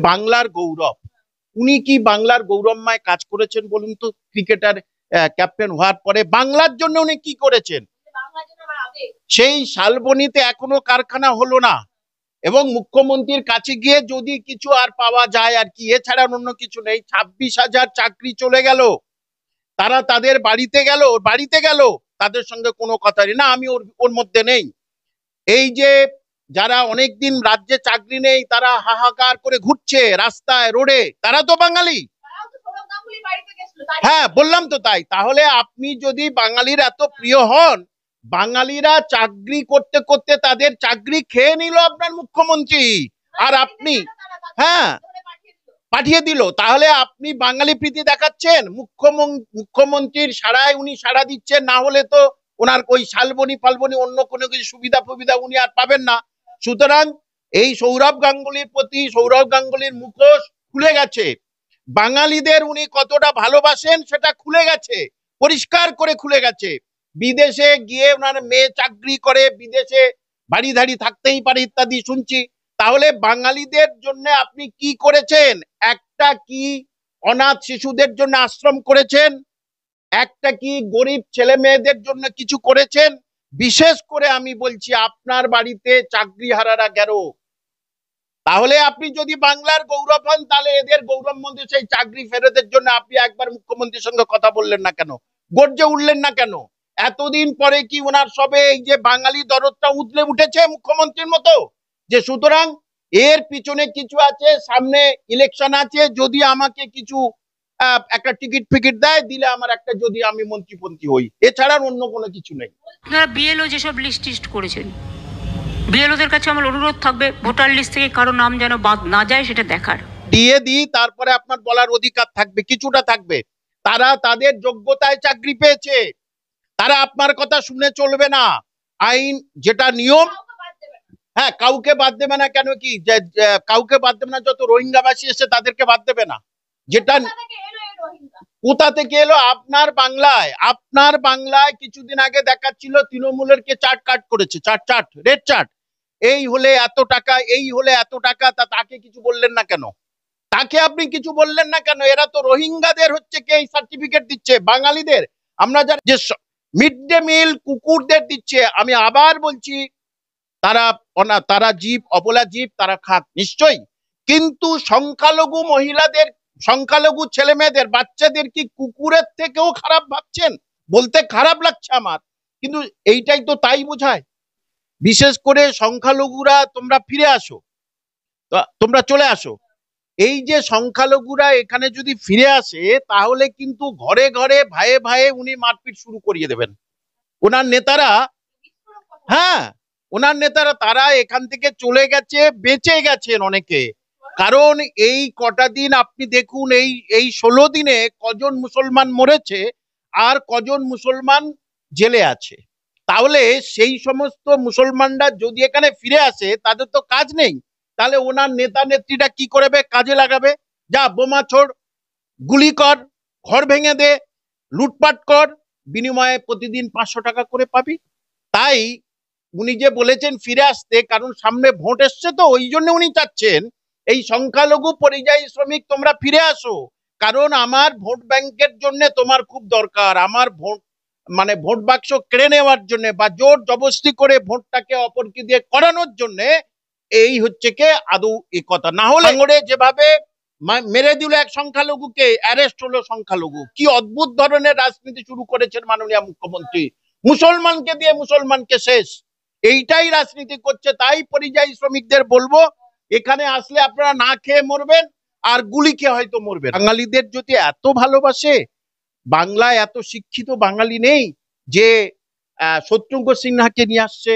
বাংলার গৌরব, উনি কি বাংলার গৌরবময় কাজ করেছেন বলুন তো? ক্রিকেটার ক্যাপ্টেন হওয়ার পরে বাংলার জন্য উনি কি করেছেন? সেই শালবনীতে এখনো কারখানা হলো না, এবং মুখ্যমন্ত্রীর কাছে গিয়ে যদি কিছু আর পাওয়া যায় আর কি, এছাড়া অন্য কিছু নেই। 26,000 চাকরি চলে গেল, তারা তাদের বাড়িতে গেল, তাদের সঙ্গে কোনো কথা নেই। না, আমি ওর মধ্যে নেই। এই যে যারা অনেকদিন রাজ্যে চাকরি নেই, তারা হাহাকার করে ঘুরছে রাস্তায় রোডে, তারা তো বাঙালি। হ্যাঁ, বললাম তো তাই। তাহলে আপনি যদি বাঙালির এত প্রিয় হন, বাঙালিরা চাকরি করতে করতে তাদের চাকরি খেয়ে নিল আপনার মুখ্যমন্ত্রী, আর আপনি হ্যাঁ পাঠিয়ে দিল। তাহলে আপনি বাঙালি প্রীতি দেখাচ্ছেন, মুখ্যমন্ত্রীর সারায় উনি সাড়া দিচ্ছেন, না হলে তো ওনার ওই শালবনী ফালবনী অন্য কোনো কিছু সুবিধা ফুবিধা উনি আর পাবেন না। সুতরাং এই সৌরভ গাঙ্গুলির প্রতি, সৌরভ গাঙ্গুলির মুখোশ খুলে গেছে। বাঙালিদের উনি কতটা ভালোবাসেন সেটা খুলে গেছে, পরিষ্কার করে খুলে গেছে। বিদেশে গিয়ে ওনার মেয়ে চাকরি করে, বিদেশে বাড়ি ধাড়ি থাকতেই পারে ইত্যাদি শুনছি। তাহলে বাঙালিদের জন্য আপনি কি করেছেন? একটা কি অনাথ শিশুদের জন্য আশ্রম করেছেন? একটা কি গরিব ছেলে মেয়েদের জন্য কিছু করেছেন? বিশেষ করে আমি বলছি, আপনার বাড়িতে চাকরিহারারা গেল। তাহলে আপনি যদি বাংলার গৌরব হন, তাহলে এদের গৌরব মধ্যে সেই চাকরি ফেরতের জন্য আপনি একবার মুখ্যমন্ত্রীর সঙ্গে কথা বললেন না কেন? গর্জে উঠলেন না কেন? এতদিন পরে কি ওনার সবে এই যে বাঙালি দরদটা উতলে উঠেছে মুখ্যমন্ত্রীর মতো? যে সুতরাং এর পিছনে কিছু আছে, সামনে ইলেকশন আছে, যদি আমাকে কিছু একটা টিকিট ফিকিট দেয়, দিলে আমার একটা, যদি আমি মন্ত্রীপন্থী হই, এছাড়া অন্য কোনো কিছু নেই। বিএলও যেসব লিস্ট করেছেন, বিএলওদের কাছে আমার অনুরোধ থাকবে ভোটার লিস্ট থেকে কারো নাম যেন বাদ না যায় সেটা দেখার। দিয়ে দিই, তারপরে আপনার বলার অধিকার থাকবে, কিছুটা থাকবে। তারা তাদের যোগ্যতায় চাকরি পেয়েছে, তারা আপনার কথা শুনে চলবে না। আইন যেটা নিয়ম, হ্যাঁ, কাউকে বাদ দেবে না। কেন কি কাউকে বাদ দেবে না? যত রোহিঙ্গাবাসী এসে তাদেরকে বাদ দেবে না? যেটা কোথা থেকে এলো? আপনার বাংলায় কিছুদিন আগে দেখাচ্ছিল তৃণমূলের কে চার্ট কাট করেছে, চার্ট রেড চার্ট। এই হলে এত টাকা, এই হলে এত টাকা, তাকে কিছু বললেন না কেন? তাকে আপনি কিছু বললেন না কেন? এরা তো রোহিঙ্গাদের হচ্ছে কে এই সার্টিফিকেট দিচ্ছে, বাঙালিদের। আমরা যারা যে মিড ডে মিল কুকুরদের দিচ্ছে, আমি আবার বলছি, তারা জীব, অবলা জীব, তারা খাক নিশ্চয়ই। কিন্তু সংখ্যালঘু মহিলাদের, সংখ্যালঘু ছেলে মেয়েদের, বাচ্চাদের কি কুকুরের থেকেও খারাপ ভাবছেন? বলতে খারাপ লাগছে আমার, কিন্তু এইটাই তো তাই বোঝায়। বিশেষ করে সংখ্যালঘুরা, তোমরা ফিরে আসো, তোমরা চলে আসো। এই যে সংখ্যালঘুরা এখানে যদি ফিরে আসে, তাহলে কিন্তু ঘরে ঘরে ভাইয়ে ভাইয়ে উনি মারপিট শুরু করিয়ে দেবেন। ওনার নেতারা, হ্যাঁ, ওনার নেতারা তারা এখান থেকে চলে গেছে, বেঁচে গেছেন অনেকে। কারণ এই কটা দিন আপনি দেখুন, এই 16 দিনে কজন মুসলমান মরেছে আর কজন মুসলমান জেলে আছে। তাহলে সেই সমস্ত মুসলমানরা যদি এখানে ফিরে আসে, তাদের তো কাজ নেই। তাহলে ওনার নেতা নেত্রীরা কি করবে? কাজে লাগাবে। যা বোমা ছোড়, গুলি কর, ঘর ভেঙে দে, লুটপাট কর, বিনিময়ে প্রতিদিন 500 টাকা করে পাবি। তাই উনি যে বলেছেন ফিরে আসতে, কারণ সামনে ভোট এসছে, তো ওই জন্য উনি চাচ্ছেন এই সংখ্যালঘু পরিযায়ী শ্রমিক তোমরা ফিরে আসো। কারণ আমার ভোট ব্যাংকের জন্য তোমার খুব দরকার। আমার ভোট, মানে ভোট বাক্স কেড়ে নেওয়ার জন্য বা জোর জবরদস্তি করে ভোটটাকে অপরকে দিয়ে করানোর জন্য এই হচ্ছে কে আদৌ এই কথা। না হলে যেভাবে মেরে দিল এক সংখ্যালঘুকে, অ্যারেস্ট হলো সংখ্যালঘু। কি অদ্ভুত ধরনের রাজনীতি শুরু করেছেন মাননীয় মুখ্যমন্ত্রী। মুসলমানকে দিয়ে মুসলমানকে শেষ, এইটাই রাজনীতি করছে। তাই পরিযায়ী শ্রমিকদের বলবো, এখানে আসলে আপনারা না খেয়ে মরবেন, আর গুলি খেয়ে হয়তো মরবেন। বাঙালিদের যদি এত ভালোবাসে, বাংলায় এত শিক্ষিত বাঙালি নেই যে শত্রুঘ্ন সিনহাকে নিয়ে আসছে,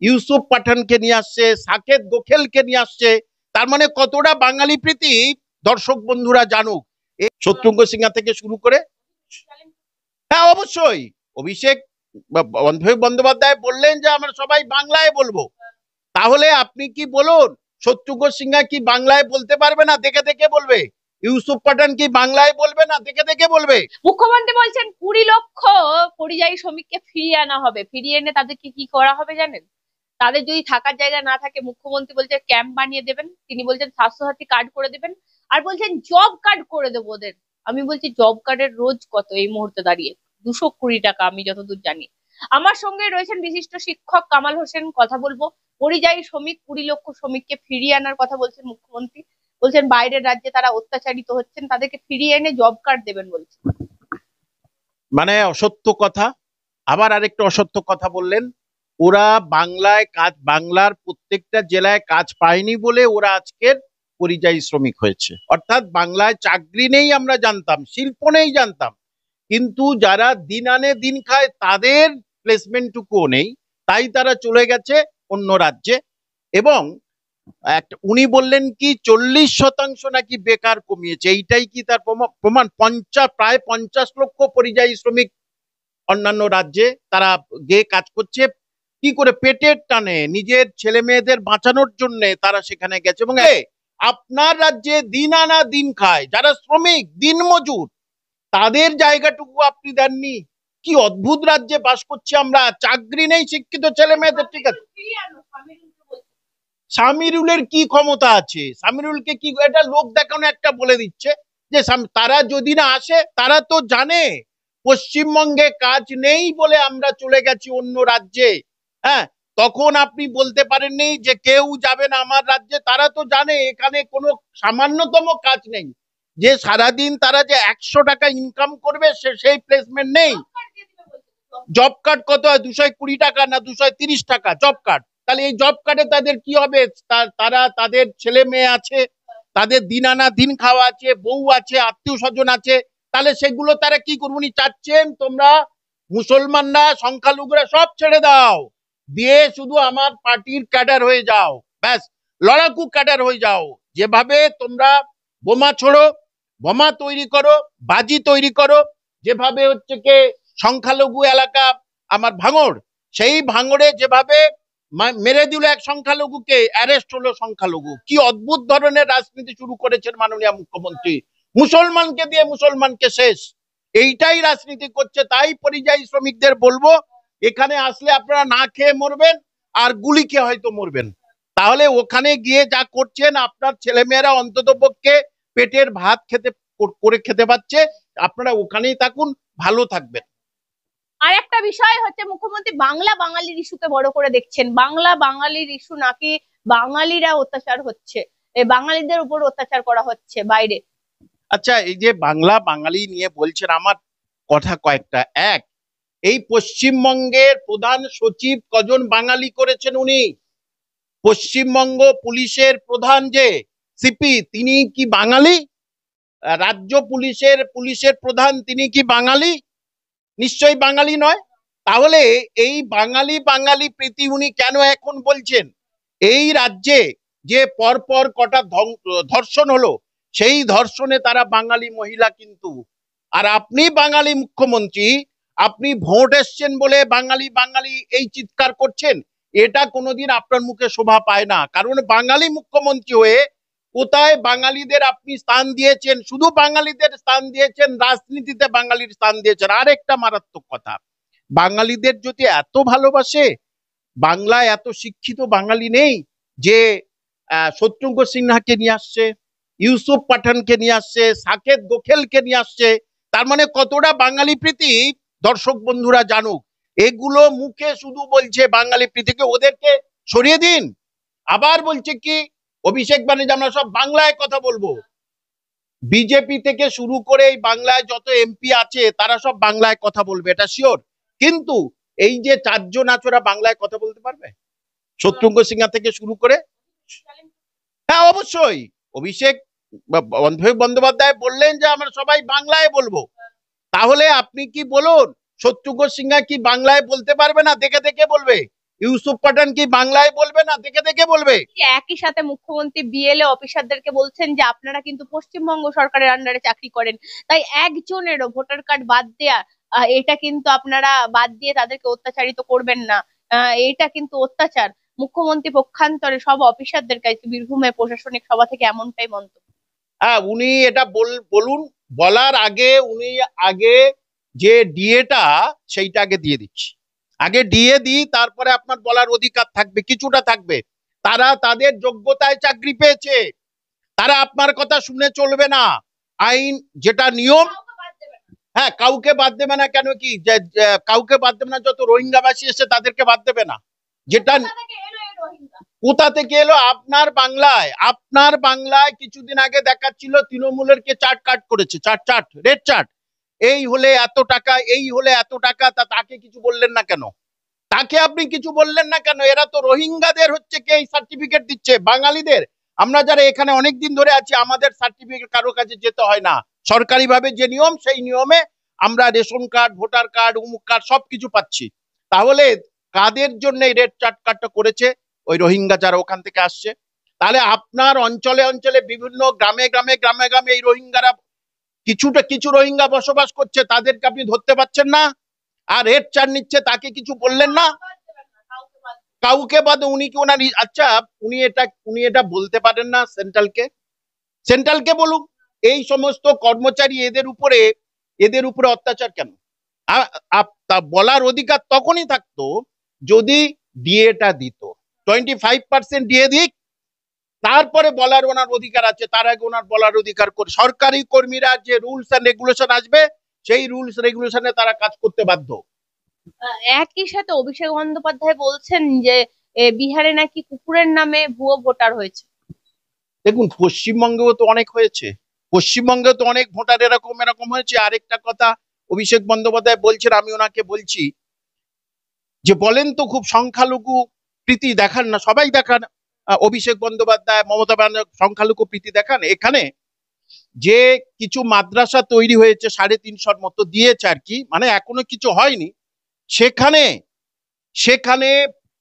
ইউসুফ পাঠানকে নিয়ে আসছে, সাকেত গোখেলকে নিয়ে আসছে। তার মানে কতটা বাঙালি প্রীতি দর্শক বন্ধুরা জানুক। এই শত্রুঘ্ন সিনহা থেকে শুরু করে, হ্যাঁ অবশ্যই অভিষেক বন্দ্যোপাধ্যায় বললেন যে আমরা সবাই বাংলায় বলবো। তাহলে আপনি কি বলুন, শত্রুঘ্ন সিনহা কি বাংলায় বলতে পারবে না? দেখে দেখে বলবে। ইউসুফ পাঠান কি বাংলায় বলবে না? দেখে দেখে বলবে। মুখ্যমন্ত্রী বলছেন 20 লক্ষ পরিযায়ী শ্রমিককে ফিরিয়ে আনা হবে। ফিরিয়ে এনে তাদেরকে কি করা হবে জানেন? তাদের যদি থাকার জায়গা না থাকে, মুখ্যমন্ত্রী বলছে ক্যাম্প বানিয়ে দেবেন, তিনি বলছেন স্বাস্থ্যসাথী কার্ড করে দেবেন, আর বলছেন জব কার্ড করে দেবো ওদের। আমি বলছি জব কার্ডের রোজ কত এই মুহূর্তে দাঁড়িয়ে? 220 টাকা আমি যতদূর জানি। আমার সঙ্গে রয়েছেন বিশিষ্ট শিক্ষক কামাল হোসেন, কথা বলবো। পরিযায়ী শ্রমিক 20 লক্ষ শ্রমিককে ফিরিয়ে আনার কথা বলছেন মুখ্যমন্ত্রী, বলছেন বাইরের রাজ্যে তারা অত্যাচারিত হচ্ছেন, তাদেরকে ফিরিয়ে এনে জব কার্ড দেবেন বলছেন। মানে অসত্য কথা। আবার আরেকটা অসত্য কথা বললেন, ওরা বাংলায় কাজ, বাংলার প্রত্যেকটা জেলায় কাজ পায়নি বলে ওরা আজকের পরিযায়ী শ্রমিক হয়েছে। অর্থাৎ বাংলায় চাকরি নেই আমরা জানতাম, শিল্প নেই জানতাম, কিন্তু যারা দিন আনে দিন খায় তাদের প্লেসমেন্টটুকুও নেই, তাই তারা চলে গেছে অন্য রাজ্যে। এবং উনি বললেন কি 40% নাকি বেকার কমিয়েছে, এইটাই কি তার প্রমাণ? প্রায় 50 লক্ষ পরিযায়ী শ্রমিক অন্যান্য রাজ্যে তারা গিয়ে কাজ করছে, কি করে? পেটের টানে, নিজের ছেলে মেয়েদের বাঁচানোর জন্য তারা সেখানে গেছে। এবং আপনার রাজ্যে দিন আনা দিন খায় যারা শ্রমিক দিনমজুর, তাদের জায়গাটুকু আপনি দেননি। কি অদ্ভুত রাজ্যে বাস করছি আমরা, চাকরি নেই, শিক্ষিত ছেলে মেয়েদের। ঠিক আছে, সামিরুলের কি ক্ষমতা আছে? সামিরুলকে কি এটা লোক দেখানো একটা বলে দিচ্ছে যে তারা যদি না আসে, তারা তো জানে পশ্চিমবঙ্গে কাজ নেই বলে আমরা চলে গেছি অন্য রাজ্যে। হ্যাঁ, তখন আপনি বলতে পারেননি যে কেউ যাবে না আমার রাজ্যে। তারা তো জানে এখানে কোনো সামান্যতম কাজ নেই, যে সারাদিন তারা যে 100 টাকা ইনকাম করবে সেই প্লেসমেন্ট নেই। জব কার্ড কত হয়? 220 টাকা না 230 টাকা জব কার্ড। তাহলে এই জব কার্ডে তাদের কি হবে? তারা, তাদের ছেলে মেয়ে আছে, তাদের দিন আনা দিন খাওয়া আছে, বউ আছে, আত্মীয় স্বজন আছে, তাহলে সেগুলো তারা কি করবো? উনি চাচ্ছেন তোমরা মুসলমানরা, সংখ্যালঘুরা সব ছেড়ে দাও, দিয়ে শুধু আমার পার্টির ক্যাডার হয়ে যাও, ব্যাস লড়াকু ক্যাডার হয়ে যাও। যেভাবে তোমরা বোমা ছোড়ো, বোমা তৈরি করো, বাজি তৈরি করো, যেভাবে হচ্ছে কে সংখ্যালঘু এলাকা আমার ভাঙড়, সেই ভাঙড়ে যেভাবে মেরে দিল এক সংখ্যালঘুকে, অ্যারেস্ট হলো সংখ্যালঘু। কি অদ্ভুত ধরনের রাজনীতি শুরু করেছেন মাননীয় মুখ্যমন্ত্রী, মুসলমানকে দিয়ে মুসলমানকে শেষ, এইটাই রাজনীতি করছে। তাই পরিযায়ী শ্রমিকদের বলবো, এখানে আসলে আপনারা না খেয়ে মরবেন আর গুলি খেয়ে হয়তো মরবেন। তাহলে ওখানে গিয়ে যা করছেন, আপনার ছেলেমেয়েরা অন্তত পক্ষে পেটের ভাত খেতে পাচ্ছে, আপনারা ওখানেই থাকুন, ভালো থাকবেন। আর একটা বিষয় হচ্ছে, মুখ্যমন্ত্রী বাংলা বাঙালির ইস্যুকে বড় করে দেখছেন। বাংলা বাঙালির ইস্যু নাকি বাঙালিরা অত্যাচার হচ্ছে, বাঙালিদের উপর অত্যাচার করা হচ্ছে বাইরে। আচ্ছা, এই যে বাংলা বাঙালি নিয়ে বলছেন, আমার কথা কয়েকটা। এক, এই পশ্চিমবঙ্গের প্রধান সচিব কজন বাঙালি করেছেন উনি? পশ্চিমবঙ্গ পুলিশের প্রধান যে সিপি, তিনি কি বাঙালি? রাজ্য পুলিশের প্রধান তিনি কি বাঙালি? নিশ্চয়ই বাঙালি নয়। তাহলে এই বাঙালি বাঙালি প্রীতি উনি কেন এখন বলছেন? এই রাজ্যে যে পরপর কটা ধর্ষণ হলো, সেই ধর্ষণে তারা বাঙালি মহিলা কিন্তু। আর আপনি বাঙালি মুখ্যমন্ত্রী, আপনি ভোট এসছেন বলে বাঙালি বাঙালি এই চিৎকার করছেন, এটা কোনোদিন আপনার মুখে শোভা পায় না। কারণ বাঙালি মুখ্যমন্ত্রী হয়ে কোথায় বাঙালিদের আপনি স্থান দিয়েছেন? শুধু বাঙালিদের স্থান দিয়েছেন, রাজনীতিতে বাঙালির স্থান দিয়েছেন। আর একটা মারাত্মক কথা, বাঙালিদের যদি এত ভালোবাসে, বাংলায় এত শিক্ষিত বাঙালি নেই যে শত্রুঘ্ন সিনহাকে নিয়ে আসছে, ইউসুফ পাঠানকে নিয়ে আসছে, সাকেত গোখেলকে নিয়ে আসছে? তার মানে কতটা বাঙালি প্রীতি দর্শক বন্ধুরা জানুক। এগুলো মুখে শুধু বলছে বাঙালি প্রীতিকে, ওদেরকে সরিয়ে দিন। আবার বলছে কি অভিষেক ব্যানার্জি আমরা সব বাংলায় কথা বলবো। বিজেপি থেকে শুরু করে এই বাংলায় যত এমপি আছে তারা সব বাংলায় কথা বলবে, এটা শিওর। কিন্তু এই যে 4 জন আছে, ওরা বাংলায় কথা বলতে পারবে? শত্রুঘ্ন সিনহা থেকে শুরু করে। হ্যাঁ, অবশ্যই অভিষেক বন্দ্যোপাধ্যায় বললেন যে আমরা সবাই বাংলায় বলবো। তাহলে আপনি কি বলুন, শত্রুঘ্ন সিনহা কি বাংলায় বলতে পারবে না? দেখে দেখে বলবে। ইউসুফ পাঠান কি বাংলায় বলবে না? দেখে দেখে বলবে। একই সাথে মুখ্যমন্ত্রী বিএলএ অফিসারদেরকে বলছেন যে আপনারা কিন্তু পশ্চিমবঙ্গ সরকারের আন্ডারে চাকরি করেন, তাই একজনেরও ভোটার কার্ড বাদ দেয়া, এটা কিন্তু আপনারা বাদ দিয়ে তাদেরকে অত্যাচারিত করবেন না, এটা কিন্তু অত্যাচার। মুখ্যমন্ত্রী পক্ষান্তরে সব অফিসারদের কাছে বীরভূমের প্রশাসনিক সভা থেকে এমনটাই মন্তব্য। হ্যাঁ, উনি এটা বলুন, বলার আগে উনি আগে যে ডিএটা সেইটা আগে দিয়ে দিচ্ছি। আগে ডিএ দিই, তারপরে আপনার বলার অধিকার থাকবে, কিছুটা থাকবে। তারা তাদের যোগ্যতায় চাকরি পেয়েছে, তারা আপনার কথা শুনে চলবে না। আইন যেটা নিয়ম, হ্যাঁ কাউকে বাদ দেবে না। কেন কি কাউকে বাদ দেবে না? যত রোহিঙ্গাবাসী এসে তাদেরকে বাদ দেবে না? যেটা কোথা থেকে এলো? আপনার বাংলায় কিছুদিন আগে দেখাচ্ছিল তৃণমূলের কে চার্ট কাট করেছে, চার্ট রেড চার্ট, এই হলে এত টাকা, এই হলে এত টাকা। তাকে কিছু বললেন না কেন? তাকে আপনি কিছু বললেন না কেন? এরা তো রোহিঙ্গাদের হচ্ছে কে এই সার্টিফিকেট দিচ্ছে, বাঙালিদের। আমরা যারা এখানে অনেক দিন ধরে আছি, আমাদের সার্টিফিকেট কারো কাছে যেতে হয় না। সরকারিভাবে যে নিয়ম, সেই নিয়মে আমরা রেশন কার্ড, ভোটার কার্ড, অমুক কার্ড সবকিছু পাচ্ছি। তাহলে কাদের জন্য এই রেড চার্ট কার্ডটা করেছে? ওই রোহিঙ্গা যারা ওখান থেকে আসছে। তাহলে আপনার অঞ্চলে অঞ্চলে বিভিন্ন গ্রামে গ্রামে এই রোহিঙ্গারা, কিছু রোহিঙ্গা বসবাস করছে, তাদেরকে আপনি ধরতে পারছেন না, আর রেড চার্ট নিচ্ছে, তাকে কিছু বললেন না। কাউকে বাদে উনি কি ওনার, আচ্ছা উনি এটা বলতে পারেন না সেন্ট্রালকে বলুক এই সমস্ত কর্মচারী এদের উপরে অত্যাচার কেন? বলার অধিকার তখনই থাকতো যদি ডিএটা দিত, 25% ডিএ দিক, তারপরে বলার ওনার অধিকার আছে। তার আগে ওনার বলার অধিকার করে সরকারি কর্মীরা যে রুলস এন্ড রেগুলেশন আসবে, সেই রুলস রেগুলেশনে তারা কাজ করতে বাধ্য। একই সাথে অভিষেক বন্দ্যোপাধ্যায় বলছেন যে বিহারে নাকি কুকুরের নামে ভুয়ো ভোটার হয়েছে। দেখুন, পশ্চিমবঙ্গেও তো অনেক হয়েছে, পশ্চিমবঙ্গেও তো অনেক ভোটার এরকম হয়েছে। আরেকটা কথা অভিষেক বন্দ্যোপাধ্যায় বলছেন, আমি ওনাকে বলছি যে বলেন তো খুব সংখ্যালঘু প্রীতি দেখান না, সবাই দেখান, অভিষেক বন্দ্যোপাধ্যায়, মমতা বন্দ্যোপাধ্যায় সংখ্যালঘু প্রীতি দেখান। এখানে যে কিছু মাদ্রাসা তৈরি হয়েছে 350 মতো দিয়েছে আর কি, মানে এখনো কিছু হয়নি, সেখানে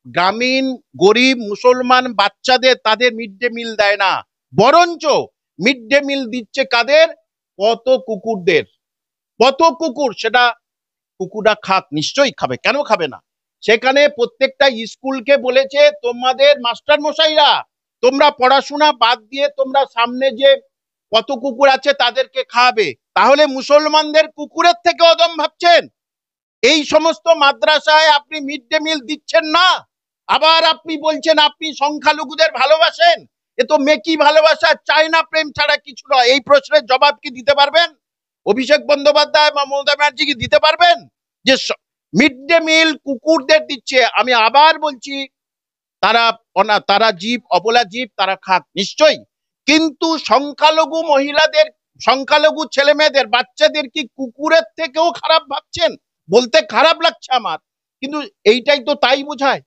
গ্রামীণ গরিব মুসলমান বাচ্চাদের তাদের মিড ডে মিল দেয় না, বরঞ্চ মিড ডে মিল দিচ্ছে কাদের? কত কুকুর, সেটা কুকুররা খাক, নিশ্চয়ই খাবে, কেন খাবে না? সেখানে প্রত্যেকটা স্কুলকে বলেছে, তোমাদের মাস্টার মশাইরা তোমরা পড়াশোনা বাদ দিয়ে তোমরা সামনে যে কত কুকুর আছে তাদেরকে খাওয়াবে। তাহলে মুসলমানদের কুকুরের থেকে অদম ভাবছেন? এই সমস্ত মাদ্রাসায় আপনি মিড ডে মিল দিচ্ছেন না, আবার আপনি বলছেন আপনি সংখ্যালঘুদের ভালোবাসেন। এ তো মেকি ভালোবাসা, চায়না প্রেম ছাড়া কিছু নয়। এই প্রশ্নের জবাব কি দিতে পারবেন অভিষেক বন্দ্যোপাধ্যায় বা মমতা ব্যানার্জি? কি দিতে পারবেন যে মিড ডে মিল কুকুরদের দিচ্ছে? আমি আবার বলছি, তারা জীব, অবলা জীব, তারা খাক নিশ্চয়ই, কিন্তু সংখ্যালঘু মহিলাদের, সংখ্যালঘু ছেলে মেয়েদের, বাচ্চাদের কি কুকুরের থেকেও খারাপ ভাবছেন? বলতে খারাপ লাগছে আমার, কিন্তু এইটাই তো তাই বোঝায়।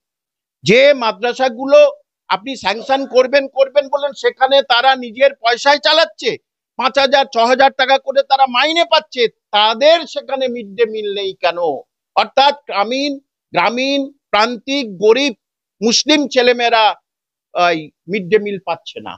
যে মাদ্রাসাগুলো আপনি স্যাংশন করবেন বলেন, সেখানে তারা নিজের পয়সায় চালাচ্ছে, 5,000 6,000 টাকা করে তারা মাইনে পাচ্ছে, তাদের সেখানে মিড ডে মিল নেই কেন? অর্থাৎ গ্রামীণ প্রান্তিক গরিব মুসলিম ছেলেমেয়েরা মিড ডে মিল পাচ্ছে না।